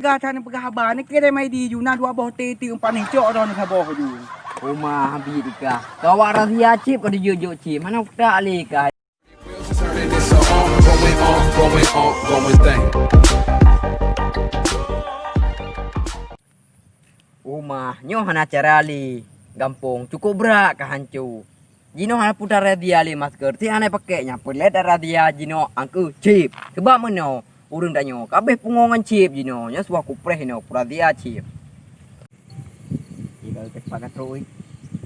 Gata ng pagkahaba, kaya may di yun na dua bote ti umpan ng cok ron sa boho yun. Uma habis ka. Kawara dia chip pada jojo chip. Mana tak ali ka. Turning this going thing. Uma nyo hana cara ali. Gampong cukup berat ke hancu. Jino hana putar radia ali masker. Ti hana pakainya pelet radia jino angku chip. Sebab mana? Urang danyo kabeh pungongan chip jino. Nya suah kupreh no radia chip. Jika cepat terus.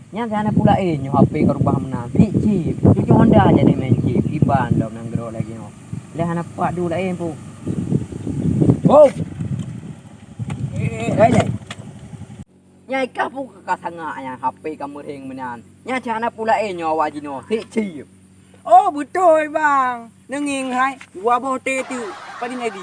Nya sana pula nyo HP ke rumah menang. Chip. Cucu Honda aja ni main chip. Iban dalam nang gero lagi no. Lah hana pak dulu lain pu. Oh. Dai. Nya ikah pu ka sanga yang HP kamu ring menan. Nya sana pula nyo wajino. Chip. Oh betul bang. Nenging hai dua bote tu pada ngadi.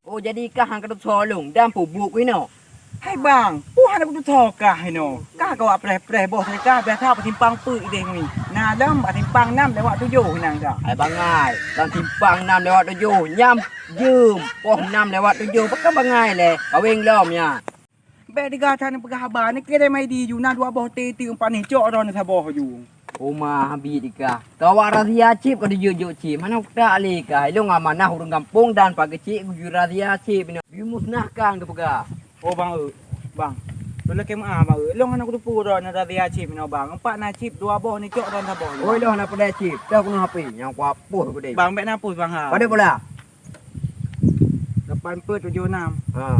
Oh jadi kah hang kedut solong dan pubuk kuwi no. Hai bang, puhan aku tu kah no. Kah kau preh boh saya kah biasa patimpang pu ide ni. Nah dalam patimpang 6 lewat 7 nang dah. Ai bangai, dan timpang 6 lewat 7, nyam jum poh 6 lewat 7, pakai bangai le. Kawing lom nya. Be di gata ng pagkahaba, kaya may di yun na dua bote ti umpan ng cok ron sa boho yun. Uma habis dikah. Kawara dia chip kada jojo chip. Mana tak ali ka. Ilo ngamanah urang kampung dan pagi cik gujura dia chip ni. Bimusnahkan ke pega. Oh bang bang. Dulu ke maa bang. Long anak tu puro na radia chip no bang. Empat na chip dua boh ni cok ron sa boho. Oi lo na pada chip. Dah guna HP yang ku apuh ku dei. Bang be na pus bang ha. Pada pula. 876. Ha.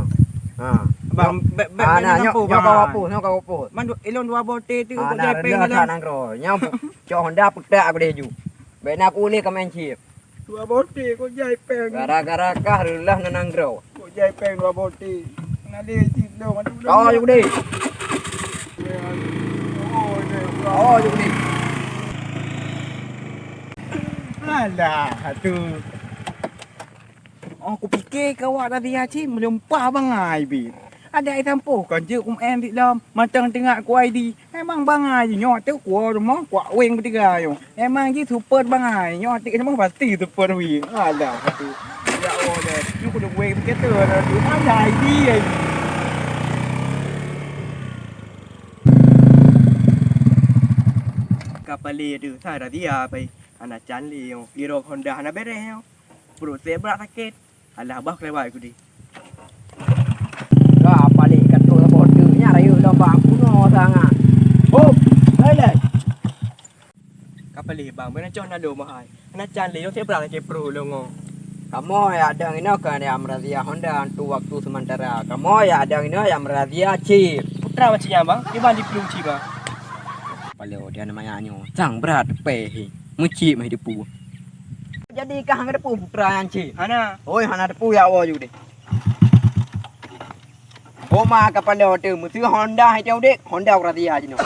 Ha. Bang be Ana na nyok pus nyok bang. kau apuh, nyok kau apuh. Man ilong dua bote tu Ah, kau nah, jepeng rendah tak ilong. nang ro. Nyam cok Honda pedak aku deh ju. Baik nak uli ke main chip. Dua bote kau jepeng. Gara-gara kah relah nang ro. Kau jepeng dua bote. Na le chip lo man. Kau ju deh. Oh ju deh. Alah tu. Oh, aku fikir kau ada dia cip melempah bangai bi. Ada ai tampo kan je kum en di dalam matang tengah ku ID. Emang bangai je nyot tu ku rumah ku weng bertiga yo. Emang je super bangai nyot ti memang pasti super wi. Alah tu. Ya Allah deh. Ni ku dah weng ke tu tu ada ID ai. Kapal tu saya dah dia pai. Anak Chan Leo, Hero Honda anak bereh. Bro saya berat sakit. Alah bah kelewat aku di. Kah balik kat tu border nya rayu lomba kuno sangat. Oh, lele. Kapal bang, mana con ada mahal. Anak Chan Leo saya berat sakit pro longo. Kamu ya ada ini kan yang merazia Honda untuk waktu sementara. Kamu ya ada ini yang merazia chip. Putra macamnya bang, dia balik belum ci bang. Kalau dia namanya nyo, sang berat peh. Muci mah depu. Jadi kah hang depu putra yang chip. Hana, Oi hana depu ya awo ju deh. Oh ma kapal dia hotel, mesti Honda hai jauh dek, Honda merazia je no.